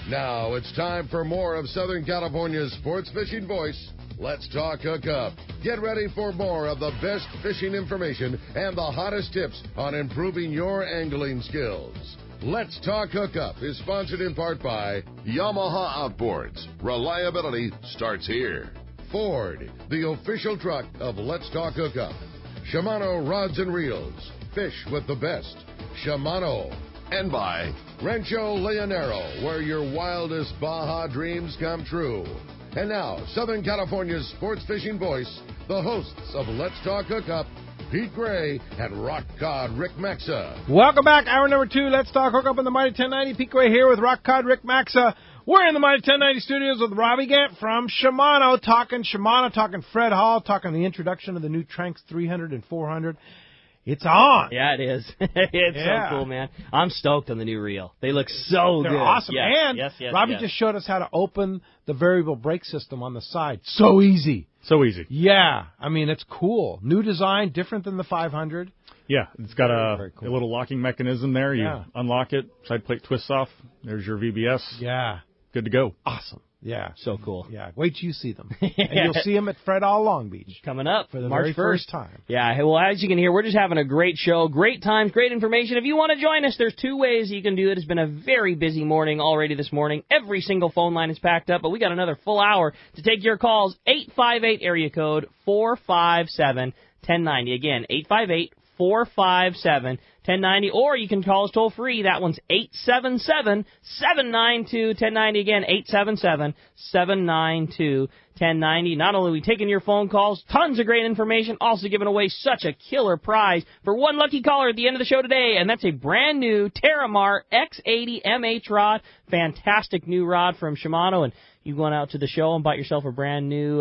Now it's time for more of Southern California's sports fishing voice. Let's talk Hookup. Get ready for more of the best fishing information and the hottest tips on improving your angling skills. Let's Talk Hookup is sponsored in part by Yamaha Outboards. Reliability starts here. Ford, the official truck of Let's Talk Hookup. Shimano Rods and Reels. Fish with the best. Shimano. And by Rancho Leonero, where your wildest Baja dreams come true. And now, Southern California's sports fishing voice, the hosts of Let's Talk Hookup, Pete Gray and Rock Cod Rick Maxa. Welcome back. Hour number 2, Let's Talk Hookup on the Mighty 1090. Pete Gray here with Rock Cod Rick Maxa. We're in the Mighty 1090 studios with Robbie Gant from Shimano, talking Fred Hall, talking the introduction of the new Tranx 300 and 400. It's on. Yeah, it is. It's so cool, man. I'm stoked on the new reel. They look so good. They're awesome. Yes, and yes, Robbie just showed us how to open the variable brake system on the side. So easy. So easy. Yeah. I mean, it's cool. New design, different than the 500. Yeah, it's got very cool. a little locking mechanism there. You unlock it, side plate twists off. There's your VBS. Yeah. Good to go. Awesome. Yeah. So cool. Yeah. Wait till you see them. And you'll see them at Fred Hall Long Beach. Coming up for the March very 1st. First time. Yeah, well, as you can hear, we're just having a great show, great times, great information. If you want to join us, there's 2 ways you can do it. It's been a very busy morning already this morning. Every single phone line is packed up, but we got another full hour to take your calls. 858 area code 457-1090. Again, 858-457-1090, or you can call us toll free. That one's 877-792-1090. Again, 877-792-1090. Not only are we taking your phone calls, tons of great information, also giving away such a killer prize for one lucky caller at the end of the show today, and that's a brand new Terramar X80 MH rod. Fantastic new rod from Shimano, and you going out to the show and bought yourself a brand new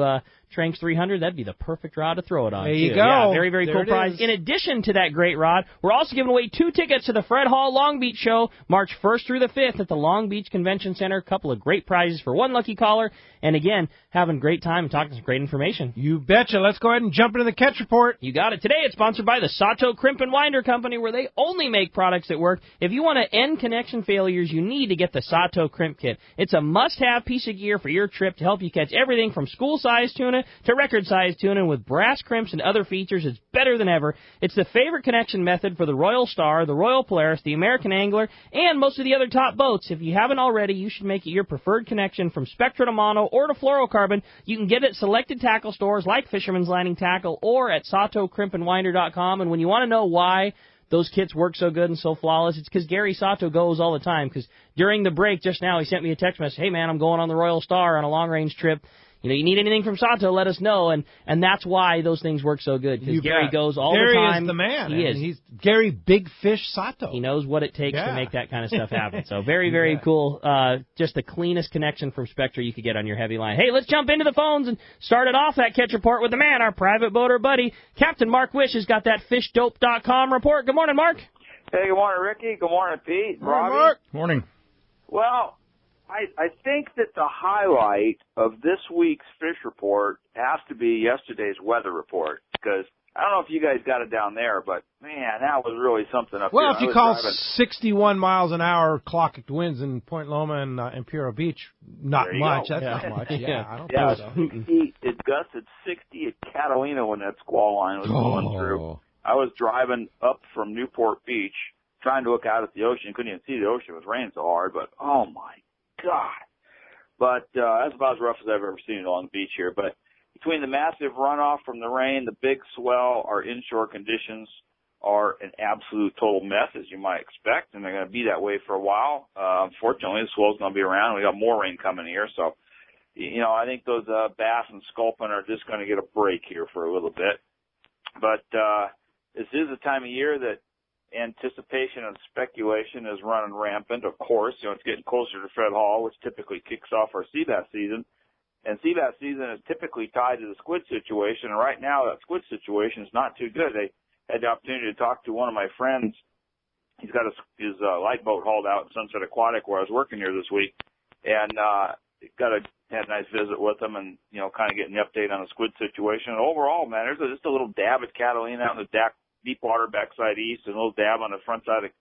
Tranx 300, that'd be the perfect rod to throw it on. There you go. Yeah, very, very there cool prize. Is. In addition to that great rod, we're also giving away 2 tickets to the Fred Hall Long Beach show, March 1st through the 5th at the Long Beach Convention Center. A couple of great prizes for one lucky caller. And again, having a great time and talking some great information. You betcha. Let's go ahead and jump into the catch report. You got it. Today it's sponsored by the Sato Crimp and Winder Company, where they only make products that work. If you want to end connection failures, you need to get the Sato Crimp Kit. It's a must-have piece of gear for your trip to help you catch everything from school-sized tuna to record-sized tuna. And with brass crimps and other features, it's better than ever. It's the favorite connection method for the Royal Star, the Royal Polaris, the American Angler, and most of the other top boats. If you haven't already, you should make it your preferred connection from Spectra to Mono or to Fluorocarbon. You can get it at selected tackle stores like Fisherman's Landing Tackle or at SatoCrimpandWinder.com. And when you want to know why those kits work so good and so flawless, it's because Gary Sato goes all the time. Because during the break just now, he sent me a text message, hey, man, I'm going on the Royal Star on a long-range trip. You know, you need anything from Sato, let us know, and that's why those things work so good, because Gary goes all the time. Gary is the man. He is. He's Gary Big Fish Sato. He knows what it takes to make that kind of stuff happen. So very, very cool. Just the cleanest connection from Spectra you could get on your heavy line. Hey, let's jump into the phones and start it off that catch report with the man, our private boater buddy. Captain Mark Wish has got that fishdope.com report. Good morning, Mark. Hey, good morning, Ricky. Good morning, Pete. Robbie. Mark. Morning. Well, I think that the highlight of this week's fish report has to be yesterday's weather report, because I don't know if you guys got it down there, but, man, that was really something up well, there. If you call 61 miles an hour clocked winds in Point Loma and Imperial Beach, not much. Go. That's not much. Yeah, I don't think so. It gusted 60 at Catalina when that squall line was going through. I was driving up from Newport Beach, trying to look out at the ocean. Couldn't even see the ocean. It was raining so hard, but, oh, my God. But that's about as rough as I've ever seen it on the beach here. But between the massive runoff from the rain, the big swell, our inshore conditions are an absolute total mess, as you might expect, and they're going to be that way for a while. Unfortunately, the swell's going to be around. We got more rain coming here, so you know, I think those bass and sculpin are just going to get a break here for a little bit. But this is a time of year that anticipation and speculation is running rampant. Of course, you know, it's getting closer to Fred Hall, which typically kicks off our sea bass season. And sea bass season is typically tied to the squid situation. And right now, that squid situation is not too good. They had the opportunity to talk to one of my friends. He's got his light boat hauled out in Sunset Aquatic, where I was working here this week, and had a nice visit with him, and you know, kind of getting the update on the squid situation. And overall, man, there's just a little dab at Catalina out in the deep water backside east, and a little dab on the front side of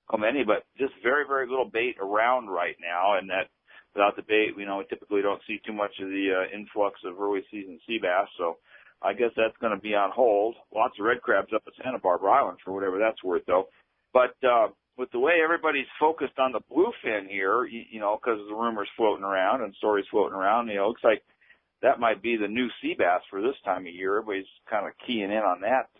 Clemente, but just very, very little bait around right now, and that without the bait, we typically don't see too much of the influx of early season sea bass. So I guess that's going to be on hold. Lots of red crabs up at Santa Barbara Island for whatever that's worth, though. But with the way everybody's focused on the bluefin here, because the rumors floating around and stories floating around, it looks like that might be the new sea bass for this time of year. Everybody's kind of keying in on that.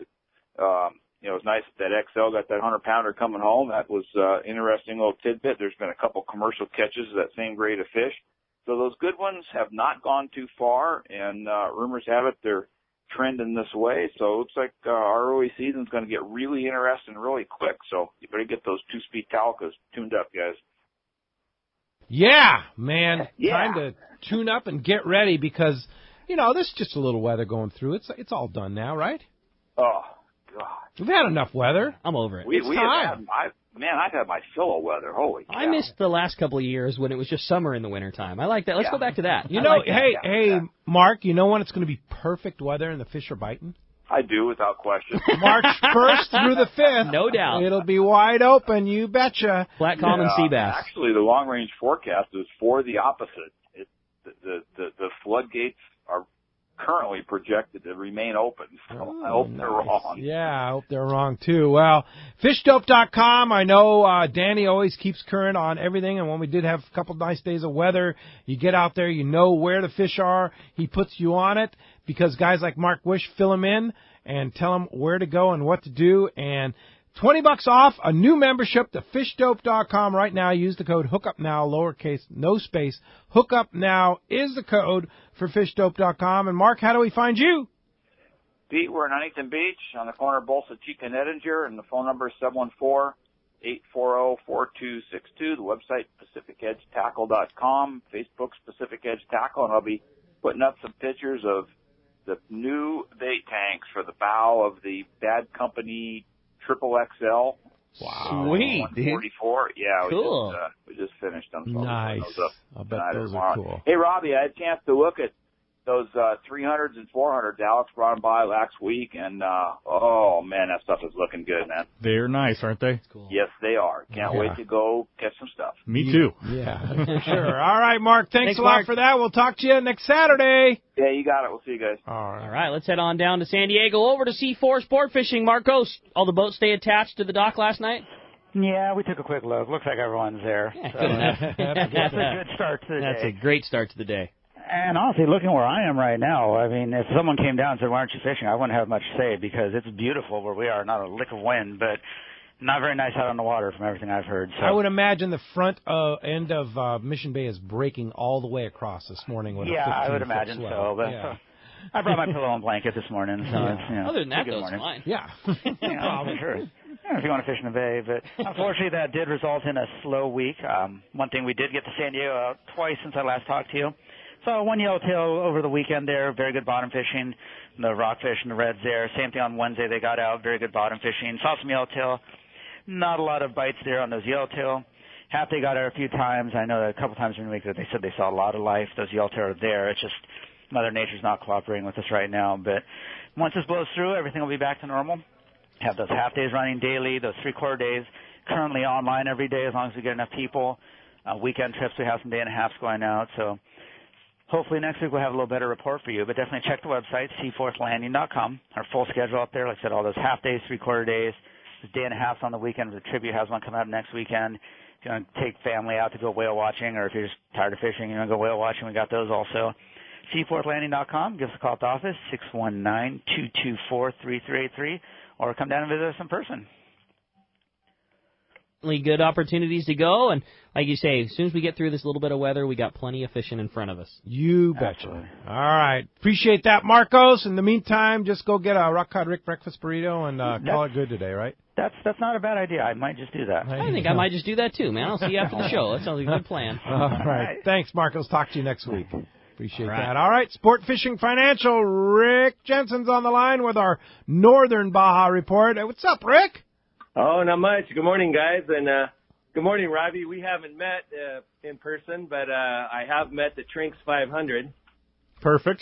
It's nice that XL got that 100-pounder coming home. That was interesting little tidbit. There's been a couple commercial catches of that same grade of fish. So those good ones have not gone too far, and rumors have it they're trending this way. So it looks like our early season's going to get really interesting really quick. So you better get those 2-speed Taucas tuned up, guys. Yeah, man. Yeah. Time to tune up and get ready because, there's just a little weather going through. It's all done now, right? Oh, God. We've had enough weather. I'm over it. It's time. I've had my fill of weather. Holy cow. I missed the last couple of years when it was just summer in the wintertime. I like that. Let's go back to that. Hey, Mark, you know when it's going to be perfect weather and the fish are biting? I do, without question. March 1st through the 5th. No doubt. It'll be wide open, you betcha. Flat common sea bass. Actually, the long-range forecast is for the opposite. The floodgates are currently projected to remain open. So I hope they're wrong. Yeah, I hope they're wrong, too. Well, fishdope.com, I know Danny always keeps current on everything, and when we did have a couple nice days of weather, you get out there, you know where the fish are. He puts you on it because guys like Mark Wish fill him in and tell him where to go and what to do, and $20 off a new membership to fishdope.com right now. Use the code HookUpNow, lowercase, no space. HookUpNow is the code for fishdope.com. And, Mark, how do we find you? Pete, we're in Huntington Beach on the corner of Bolsa Chica and Edinger, and the phone number is 714-840-4262. The website, PacificEdgeTackle.com. Facebook's Pacific Edge Tackle, and I'll be putting up some pictures of the new bait tanks for the bow of the Bad Company Triple XL. Wow. Sweet, 144. Yeah, cool. We just finished them. So Nice. I bet those are cool. Hey, Robbie, I had a chance to look at those 300s and 400s Alex brought them by last week, and oh man, that stuff is looking good, man. They're nice, aren't they? Cool. Yes, they are. Can't wait to go catch some stuff. Me too. Yeah, for sure. All right, Mark, thanks a lot Mark. for that. We'll talk to you next Saturday. Yeah, you got it. We'll see you guys. All All right, let's head on down to San Diego, over to C4 Sport Fishing. Marcos, all the boats stay attached to the dock last night? Yeah, we took a quick look. Looks like everyone's there. Yeah, So good enough. that's a good start to the That's day. a great start to the day. And honestly, looking where I am right now, I mean, if someone came down and said, why aren't you fishing, I wouldn't have much to say because it's beautiful where we are. Not a lick of wind, but not very nice out on the water from everything I've heard. So I would imagine the front end of Mission Bay is breaking all the way across this morning with a 15-foot I would imagine swell. so. But I brought my pillow and blanket this morning. So it's, Other than that, it's a good though, morning. it's fine. Yeah. Yeah, sure. If you want to fish in the bay, but unfortunately that did result in a slow week. One thing, we did get to San Diego out twice since I last talked to you. Saw one yellowtail over the weekend there, very good bottom fishing. The rockfish and the reds there. Same thing on Wednesday, they got out, very good bottom fishing. Saw some yellowtail, not a lot of bites there on those yellowtail. Half they got out a few times. I know that a couple times during the week that they said they saw a lot of life. Those yellowtail are there. It's just Mother Nature's not cooperating with us right now. But once this blows through, everything will be back to normal. Have those half days running daily, those 3/4 days currently online every day as long as we get enough people. Weekend trips, we have some day and a halves going out. So hopefully next week we'll have a little better report for you. But definitely check the website, seaforthlanding.com. Our full schedule up there. Like I said, all those half days, 3/4 days, the day and a half on the weekend. The Tribute has one coming up next weekend. If you want to take family out to go whale watching, or if you're just tired of fishing, you want to go whale watching, we got those also. seaforthlanding.com. Give us a call at the office, 619-224-3383, or come down and visit us in person. Good opportunities to go, and like you say, as soon as we get through this little bit of weather, we got plenty of fishing in front of us. You betcha. Absolutely. All right. Appreciate that, Marcos. In the meantime, just go get a Rock Cod Rick breakfast burrito and call it good today, right? That's not a bad idea. I might just do that. I think I might just do that too, man. I'll see you after the show. That sounds like a good plan. All right. Thanks, Marcos. Talk to you next week. Appreciate All right. that. All right. Sport Fishing Financial. Rick Jensen's on the line with our Northern Baja report. Hey, what's up, Rick? Oh, not much. Good morning, guys, and good morning, Robbie. We haven't met in person, but I have met the Trinks 500. Perfect.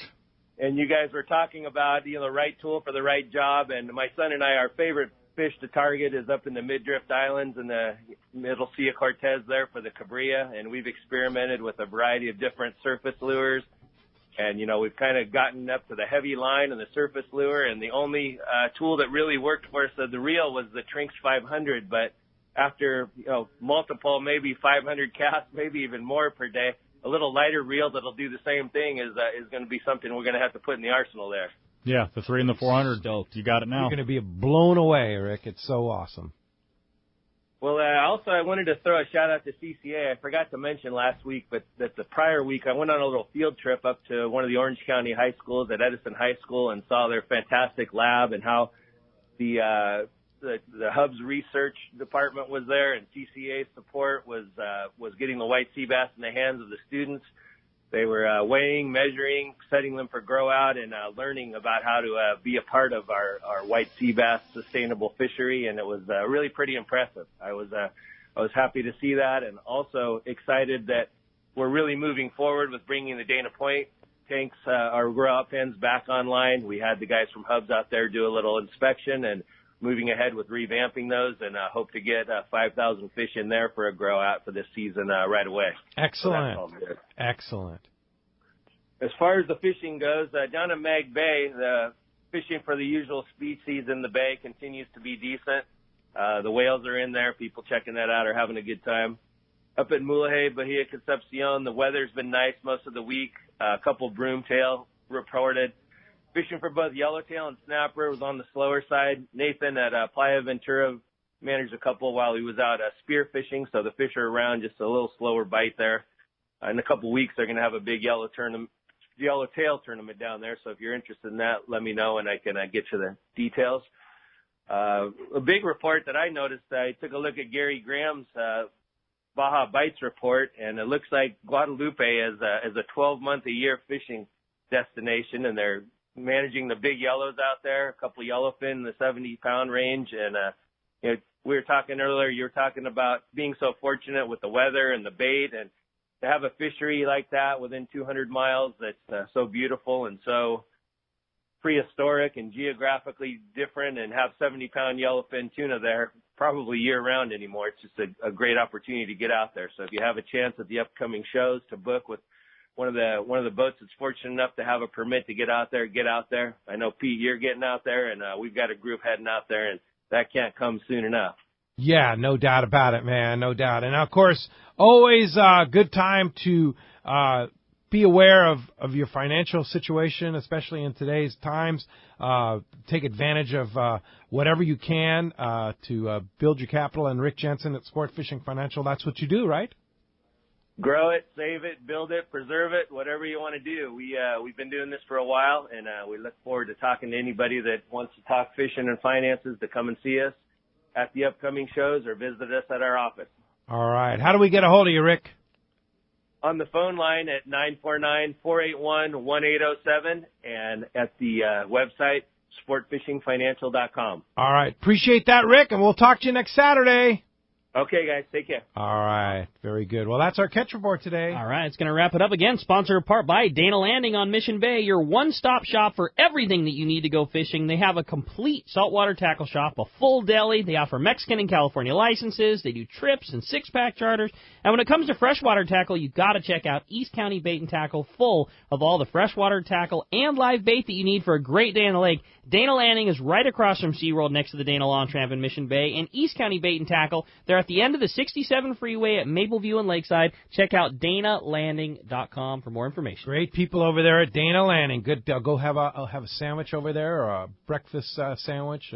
And you guys were talking about the right tool for the right job. And my son and I, our favorite fish to target is up in the Mid-Drift Islands and the Middle Sea of Cortez there for the Cabrilla, and we've experimented with a variety of different surface lures. And, we've kind of gotten up to the heavy line and the surface lure, and the only tool that really worked for us at the reel was the Trinx 500. But after, multiple, maybe 500 casts, maybe even more per day, a little lighter reel that'll do the same thing is going to be something we're going to have to put in the arsenal there. Yeah, the 3 and the 400. Stoked. You got it now. You're going to be blown away, Rick. It's so awesome. Well, also I wanted to throw a shout out to CCA. I forgot to mention last week, but that the prior week I went on a little field trip up to one of the Orange County high schools at Edison High School and saw their fantastic lab and how the Hub's research department was there, and CCA's support was getting the white sea bass in the hands of the students. They were weighing, measuring, setting them for grow out, and learning about how to be a part of our white sea bass sustainable fishery, and it was really pretty impressive. I was happy to see that, and also excited that we're really moving forward with bringing the Dana Point tanks, our grow out pens, back online. We had the guys from Hubs out there do a little inspection and moving ahead with revamping those, and hope to get 5,000 fish in there for a grow out for this season right away. Excellent. So Excellent. as far as the fishing goes, down in Mag Bay, the fishing for the usual species in the bay continues to be decent. The whales are in there. People checking that out are having a good time. Up at Mulegé, Bahia Concepcion, the weather's been nice most of the week. A couple broomtail reported. Fishing for both yellowtail and snapper was on the slower side. Nathan at Playa Ventura managed a couple while he was out spear fishing, so the fish are around, just a little slower bite there. In a couple weeks, they're going to have a big yellowtail tournament down there, so if you're interested in that, let me know and I can get you the details. A big report that I noticed, I took a look at Gary Graham's Baja Bites report, and it looks like Guadalupe is a 12-month-a-year fishing destination, and they're managing the big yellows out there, a couple of yellowfin in the 70-pound range. And we were talking earlier, you were talking about being so fortunate with the weather and the bait, and to have a fishery like that within 200 miles that's so beautiful and so prehistoric and geographically different, and have 70-pound yellowfin tuna there probably year-round anymore. It's just a great opportunity to get out there. So if you have a chance at the upcoming shows to book with one of the boats that's fortunate enough to have a permit to get out there, get out there. I know, Pete, you're getting out there, and we've got a group heading out there, and that can't come soon enough. Yeah, no doubt about it, man, no doubt. And, of course, always a good time to be aware of your financial situation, especially in today's times. Take advantage of whatever you can to build your capital. And Rick Jensen at Sport Fishing Financial, that's what you do, right? Grow it, save it, build it, preserve it, whatever you want to do. We've been doing this for a while, and we look forward to talking to anybody that wants to talk fishing and finances to come and see us at the upcoming shows or visit us at our office. All right. How do we get a hold of you, Rick? On the phone line at 949-481-1807 and at the website, sportfishingfinancial.com. All right. Appreciate that, Rick, and we'll talk to you next Saturday. Okay, guys. Take care. All right. Very good. Well, that's our catch report today. All right. It's going to wrap it up again. Sponsored in part by Dana Landing on Mission Bay, your one-stop shop for everything that you need to go fishing. They have a complete saltwater tackle shop, a full deli. They offer Mexican and California licenses. They do trips and six-pack charters. And when it comes to freshwater tackle, you've got to check out East County Bait and Tackle, full of all the freshwater tackle and live bait that you need for a great day on the lake. Dana Landing is right across from SeaWorld next to the Dana Lawn Tramp in Mission Bay. And East County Bait and Tackle, they're at the end of the 67 freeway at Mapleview and Lakeside. Check out DanaLanding.com for more information. Great people over there at Dana Landing. Good. Go have a sandwich over there, or a breakfast sandwich.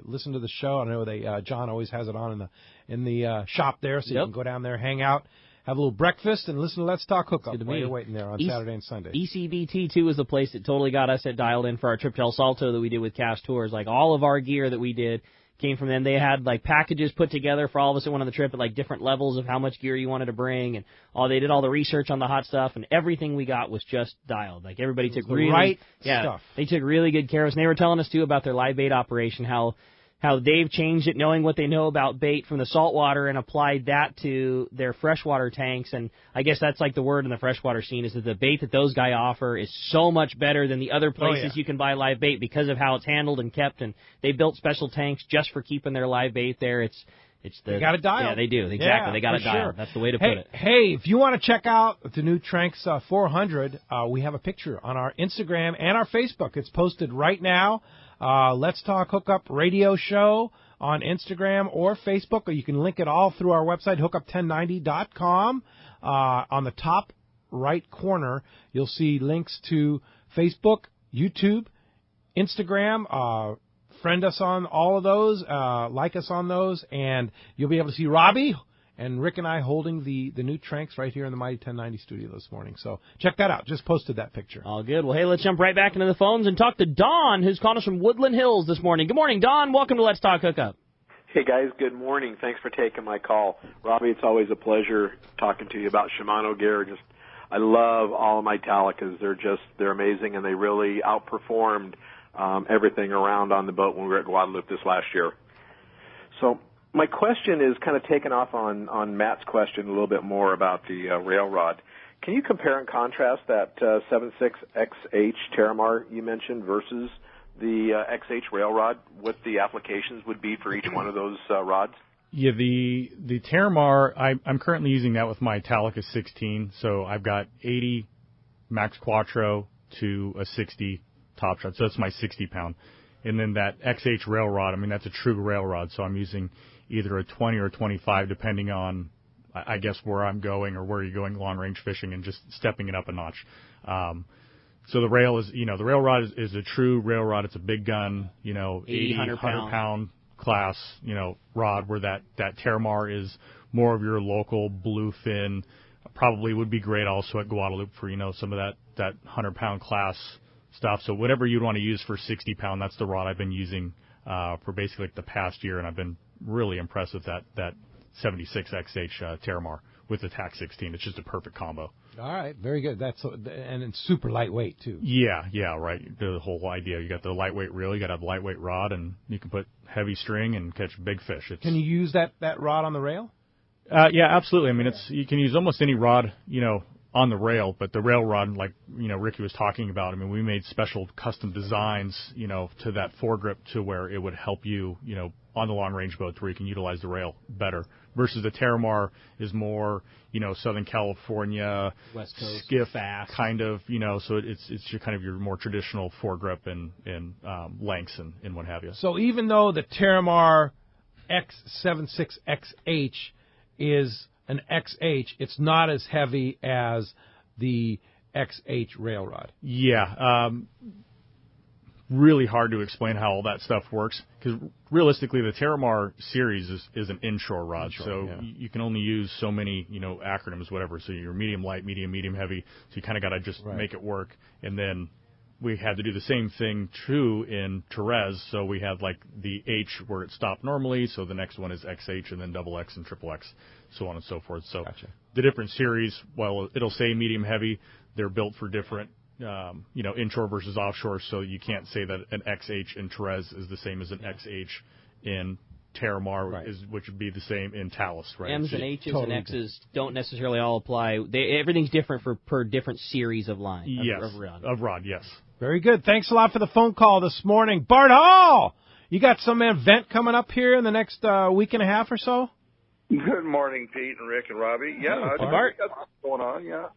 Listen to the show. I know John always has it on in the shop there, so you can go down there, hang out, have a little breakfast, and listen to Let's Talk Hookup while you're waiting there on Saturday and Sunday. ECBT2 is the place that totally got us dialed in for our trip to El Salto that we did with Cast Tours. Like, all of our gear that we did came from them. They had, like, packages put together for all of us that went on the trip at, like, different levels of how much gear you wanted to bring, and they did all the research on the hot stuff, and everything we got was just dialed. Like, everybody took right stuff. They took really good care of us. And they were telling us, too, about their live bait operation, how how they've changed it, knowing what they know about bait from the saltwater and applied that to their freshwater tanks. And I guess that's like the word in the freshwater scene is that the bait that those guys offer is so much better than the other places you can buy live bait because of how it's handled and kept. And they built special tanks just for keeping their live bait there. They got it dialed. Yeah, they do. Exactly. Yeah, they got it dialed. sure. That's the way to put it. Hey, if you want to check out the new Tranks 400, we have a picture on our Instagram and our Facebook. It's posted right now. Let's Talk Hookup Radio Show on Instagram or Facebook, or you can link it all through our website, hookup1090.com. On the top right corner, you'll see links to Facebook, YouTube, Instagram. Friend us on all of those, like us on those, and you'll be able to see Robbie and Rick and I holding the new Tranks right here in the Mighty 1090 studio this morning. So check that out. Just posted that picture. All good. Well, hey, let's jump right back into the phones and talk to Don, who's calling us from Woodland Hills this morning. Good morning, Don. Welcome to Let's Talk Hookup. Hey, guys. Good morning. Thanks for taking my call. Robbie, it's always a pleasure talking to you about Shimano gear. I love all of my Italicas. They're amazing, and they really outperformed everything around on the boat when we were at Guadalupe this last year. So my question is kind of taking off on Matt's question a little bit more about the rail rod. Can you compare and contrast that 76XH Terramar you mentioned versus the XH rail rod, what the applications would be for each one of those rods? Yeah, the Terramar, I'm currently using that with my Italica 16, so I've got 80 max quattro to a 60 top shot, so that's my 60-pound. And then that XH rail rod, I mean, that's a true rail rod, so I'm using either a 20 or a 25, depending on, I guess, where I'm going or where you're going long-range fishing and just stepping it up a notch. So the rail is, the rail rod is a true rail rod. It's a big gun, 80, 100-pound class, rod, where that Terramar is more of your local bluefin. Probably would be great also at Guadalupe for, some of that 100-pound class stuff. So whatever you'd want to use for 60-pound, that's the rod I've been using for basically the past year, and I've been really impressed with that 76XH Terramar with the TAC 16. It's just a perfect combo. All right, very good. And it's super lightweight too. Yeah, right. The whole idea, you got the lightweight reel, you got to have a lightweight rod, and you can put heavy string and catch big fish. Can you use that rod on the rail? Yeah, absolutely. I mean, you can use almost any rod, on the rail, but the rail rod, like, Ricky was talking about, I mean, we made special custom designs, to that foregrip to where it would help you, on the long-range boats where you can utilize the rail better, versus the Terramar is more, Southern California, West Coast, skiff fast. Kind of, so it's your kind of your more traditional foregrip and lengths and what have you. So even though the Terramar X76XH is an XH, it's not as heavy as the XH rail rod. Yeah. Really hard to explain how all that stuff works, because realistically the Terramar series is an inshore rod, you can only use so many, acronyms, whatever. So you're medium light, medium heavy, so you kind of got to just make it work. And then we had to do the same thing too in Therese, so we had like the H where it stopped normally, so the next one is XH and then double X and triple X, so on and so forth. So the different series, well, it'll say medium heavy, they're built for different inshore versus offshore, so you can't say that an XH in Therese is the same as an XH in Terramar, which would be the same in Talus, right? M's and H's and X's don't necessarily all apply. Everything's different per different series of line. Yes, of rod, yes. Very good. Thanks a lot for the phone call this morning. Bart Hall, you got some event coming up here in the next week and a half or so? Good morning, Pete and Rick and Robbie. Yeah, hey, Bart. Got something going on.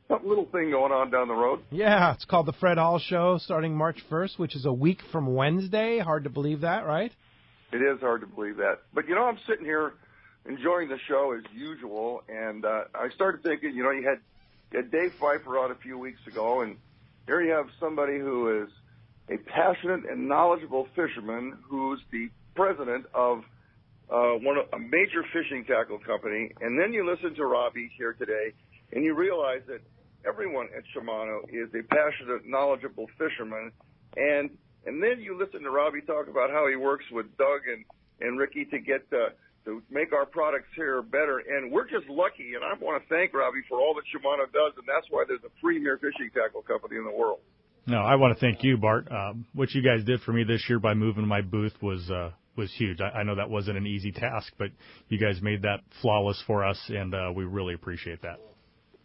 Some little thing going on down the road. Yeah, it's called the Fred Hall Show, starting March 1st, which is a week from Wednesday. Hard to believe that, right? It is hard to believe that. But, I'm sitting here enjoying the show as usual, and I started thinking, you had Dave Pfeiffer on a few weeks ago, and here you have somebody who is a passionate and knowledgeable fisherman who's the president of a major fishing tackle company, and then you listen to Robbie here today, and you realize that everyone at Shimano is a passionate, knowledgeable fisherman, and then you listen to Robbie talk about how he works with Doug and Ricky to get to make our products here better, and we're just lucky, and I want to thank Robbie for all that Shimano does, and that's why there's a premier fishing tackle company in the world. No, I want to thank you, Bart. What you guys did for me this year by moving my booth was was huge. I know that wasn't an easy task, but you guys made that flawless for us, and we really appreciate that.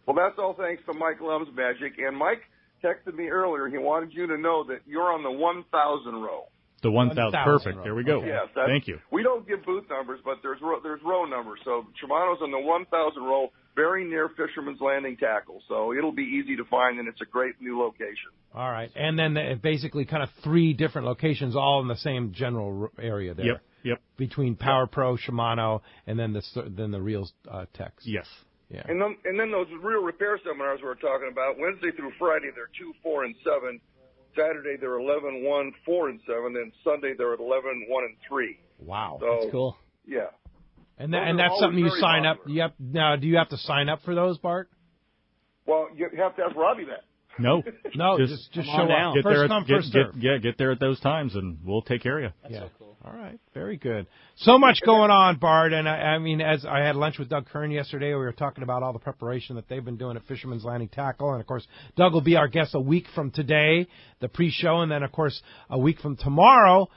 Well, that's all thanks to Mike Lum's magic. And Mike texted me earlier. He wanted you to know that you're on the 1,000 row. The 1,000. Perfect. row. There we go. Okay. Yes, Thank you. We don't give booth numbers, but there's row numbers. So Shimano's on the 1,000 row, very near Fisherman's Landing Tackle. So it'll be easy to find, and it's a great new location. All right. And then basically kind of 3 different locations all in the same general area there. Yep. Between Power Pro, Shimano, and then the Reels techs. Yes. Yeah. And then those real repair seminars we were talking about, Wednesday through Friday, they're 2, 4, and 7. Saturday, they're 11, 1, 4, and 7. Then Sunday, they're at 11, 1, and 3. Wow. So, that's cool. Yeah. And that's something you sign up. Now, do you have to sign up for those, Bart? Well, you have to ask Robbie that. No, just show up. Get first there come, first serve. Get there at those times, and we'll take care of you. That's so cool. All right, very good. So much going on, Bart, and I mean, as I had lunch with Doug Kern yesterday, we were talking about all the preparation that they've been doing at Fisherman's Landing Tackle, and of course, Doug will be our guest a week from today, the pre-show, and then of course, a week from tomorrow,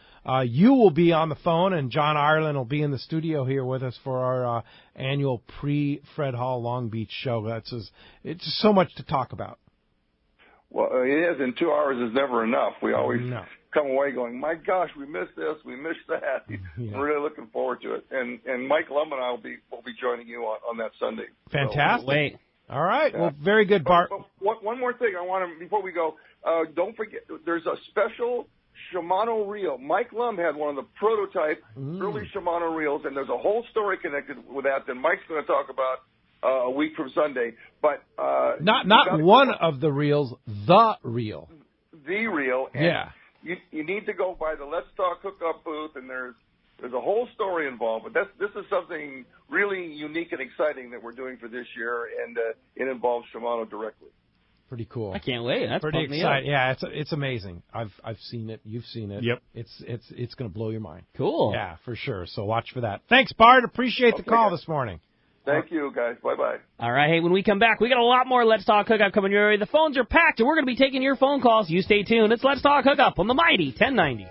you will be on the phone, and John Ireland will be in the studio here with us for our annual pre-Fred Hall Long Beach show. It's just so much to talk about. Well, it is, and 2 hours is never enough. We always come away going, my gosh, we missed this, we missed that. Yeah. I'm really looking forward to it. And Mike Lum and I will be joining you on that Sunday. Fantastic. So, wait. All right. Well, very good, Bart. But one more thing I want to, before we go, don't forget, there's a special Shimano reel. Mike Lum had one of the prototype early Shimano reels, and there's a whole story connected with that Mike's going to talk about a week from Sunday. But not one of the reels, the reel. The reel. And yeah. You need to go by the Let's Talk Hookup booth, and there's a whole story involved. But this is something really unique and exciting that we're doing for this year, and it involves Shimano directly. Pretty cool. I can't wait. That's pretty exciting. Yeah, it's amazing. I've seen it. You've seen it. Yep. It's going to blow your mind. Cool. Yeah, for sure. So watch for that. Thanks, Bart. Appreciate the call this morning. Thank you, guys. Bye-bye. All right, hey, when we come back, we got a lot more Let's Talk Hookup coming your way. The phones are packed, and we're going to be taking your phone calls. You stay tuned. It's Let's Talk Hookup on the Mighty 1090.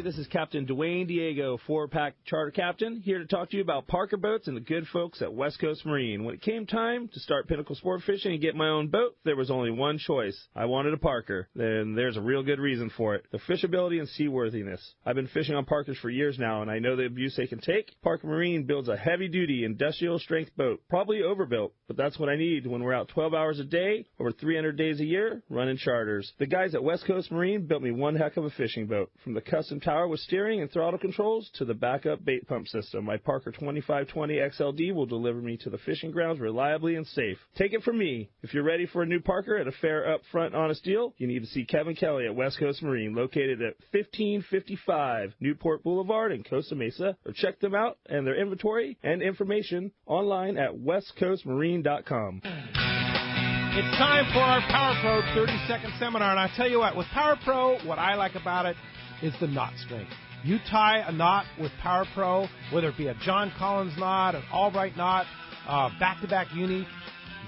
This is Captain Dwayne Diego, 4-pack charter captain, here to talk to you about Parker boats and the good folks at West Coast Marine. When it came time to start pinnacle sport fishing and get my own boat, there was only one choice. I wanted a Parker. Then there's a real good reason for it. The fishability and seaworthiness. I've been fishing on Parkers for years now, and I know the abuse they can take. Parker Marine builds a heavy-duty, industrial-strength boat, probably overbuilt, but that's what I need when we're out 12 hours a day, over 300 days a year, running charters. The guys at West Coast Marine built me one heck of a fishing boat, from the custom tower with steering and throttle controls to the backup bait pump system. My Parker 2520 XLD will deliver me to the fishing grounds reliably and safe. Take it from me. If you're ready for a new Parker at a fair, upfront, honest deal, you need to see Kevin Kelly at West Coast Marine, located at 1555 Newport Boulevard in Costa Mesa, or check them out and their inventory and information online at westcoastmarine.com. It's time for our Power Pro 30-second seminar, and I tell you what, with Power Pro, what I like about it is the knot strength. You tie a knot with Power Pro, whether it be a John Collins knot, an Albright knot, back-to-back uni,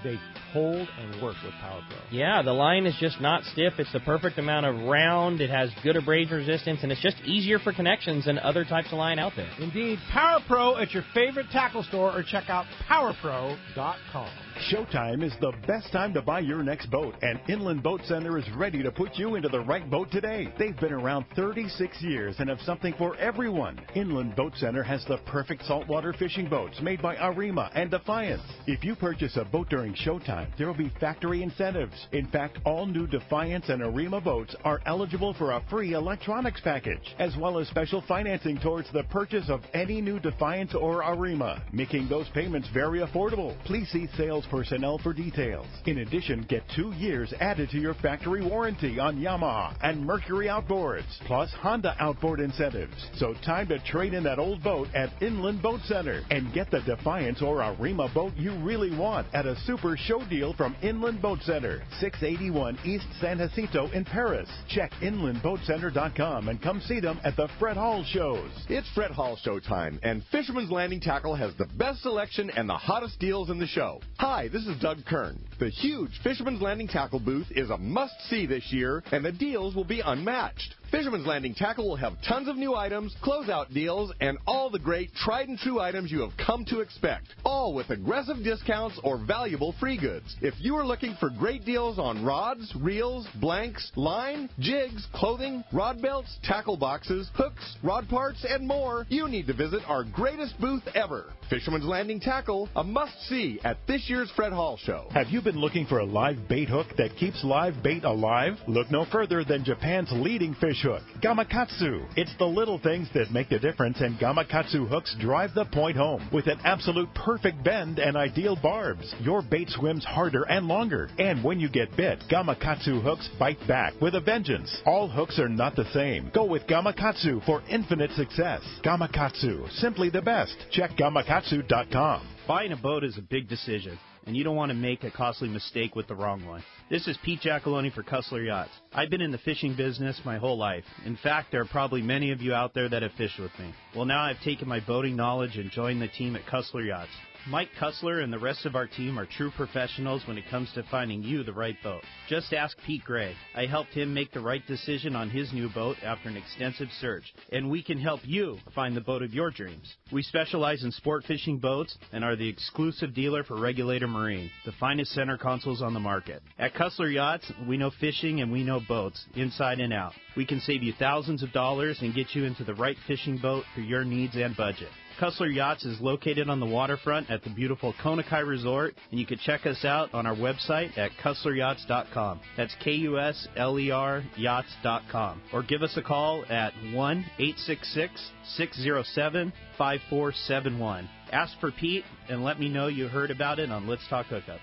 they hold and work with Power Pro. Yeah, the line is just not stiff. It's the perfect amount of round. It has good abrasion resistance, and it's just easier for connections than other types of line out there. Indeed. Power Pro at your favorite tackle store, or check out powerpro.com. Showtime is the best time to buy your next boat, and Inland Boat Center is ready to put you into the right boat today. They've been around 36 years and have something for everyone. Inland Boat Center has the perfect saltwater fishing boats made by Arima and Defiance. If you purchase a boat during Showtime, there will be factory incentives. In fact, all new Defiance and Arima boats are eligible for a free electronics package, as well as special financing towards the purchase of any new Defiance or Arima, making those payments very affordable. Please see sales personnel for details. In addition, get 2 years added to your factory warranty on Yamaha and Mercury outboards, plus Honda outboard incentives. So time to trade in that old boat at Inland Boat Center and get the Defiance or Arima boat you really want at a super show deal from Inland Boat Center, 681 East San Jacinto in Paris. Check inlandboatcenter.com and come see them at the Fred Hall shows. It's Fred Hall show time, and Fisherman's Landing Tackle has the best selection and the hottest deals in the show. Hi, Hi, this is Doug Kern. The huge Fisherman's Landing Tackle booth is a must-see this year, and the deals will be unmatched. Fisherman's Landing Tackle will have tons of new items, closeout deals, and all the great tried-and-true items you have come to expect, all with aggressive discounts or valuable free goods. If you are looking for great deals on rods, reels, blanks, line, jigs, clothing, rod belts, tackle boxes, hooks, rod parts, and more, you need to visit our greatest booth ever. Fisherman's Landing Tackle, a must-see at this year's Fred Hall Show. Have you been looking for a live bait hook that keeps live bait alive? Look no further than Japan's leading fish hook, Gamakatsu. It's the little things that make the difference, and Gamakatsu hooks drive the point home. With an absolute perfect bend and ideal barbs, your bait swims harder and longer. And when you get bit, Gamakatsu hooks bite back with a vengeance. All hooks are not the same. Go with Gamakatsu for infinite success. Gamakatsu, simply the best. Check Gamakatsu.com. Buying a boat is a big decision, and you don't want to make a costly mistake with the wrong one. This is Pete Giacalone for Cussler Yachts. I've been in the fishing business my whole life. In fact, there are probably many of you out there that have fished with me. Well, now I've taken my boating knowledge and joined the team at Cussler Yachts. Mike Cussler and the rest of our team are true professionals when it comes to finding you the right boat. Just ask Pete Gray. I helped him make the right decision on his new boat after an extensive search, and we can help you find the boat of your dreams. We specialize in sport fishing boats and are the exclusive dealer for Regulator Marine, the finest center consoles on the market. At Cussler Yachts, we know fishing and we know boats, inside and out. We can save you thousands of dollars and get you into the right fishing boat for your needs and budget. Cussler Yachts is located on the waterfront at the beautiful Konakai Resort, and you can check us out on our website at CusslerYachts.com. That's KUSLER Yachts.com. Or give us a call at 1-866-607-5471. Ask for Pete and let me know you heard about it on Let's Talk Hookup.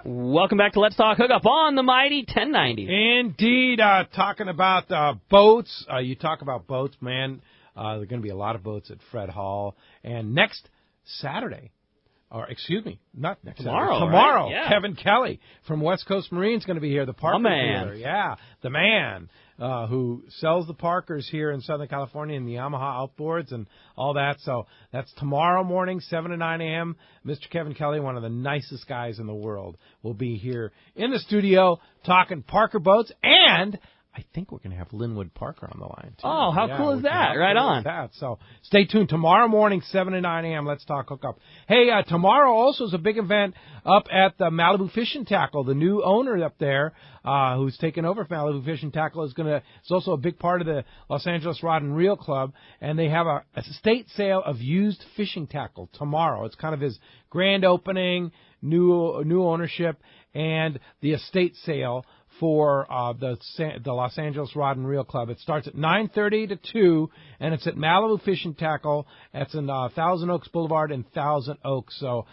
Welcome back to Let's Talk Hookup on the Mighty 1090. Indeed, talking about boats. You talk about boats, man. There are going to be a lot of boats at Fred Hall. And next Saturday, or excuse me, not next tomorrow, Saturday, tomorrow, right? Yeah. Kevin Kelly from West Coast Marine is going to be here, the Parker dealer. Yeah, the man who sells the Parkers here in Southern California and the Yamaha outboards and all that. So that's tomorrow morning, 7 to 9 a.m. Mr. Kevin Kelly, one of the nicest guys in the world, will be here in the studio talking Parker boats, and I think we're going to have Linwood Parker on the line, too. Oh, how cool is that? Right on. So stay tuned. Tomorrow morning, 7 to 9 a.m., Let's Talk Hookup. Hey, tomorrow also is a big event up at the Malibu Fishing Tackle. The new owner up there who's taken over Malibu Fishing Tackle is also a big part of the Los Angeles Rod and Reel Club, and they have a estate sale of used fishing tackle tomorrow. It's kind of his grand opening, new ownership, and the estate sale for the Los Angeles Rod and Reel Club. It starts at 9:30 to 2, and it's at Malibu Fishing Tackle. That's in Thousand Oaks Boulevard in Thousand Oaks. So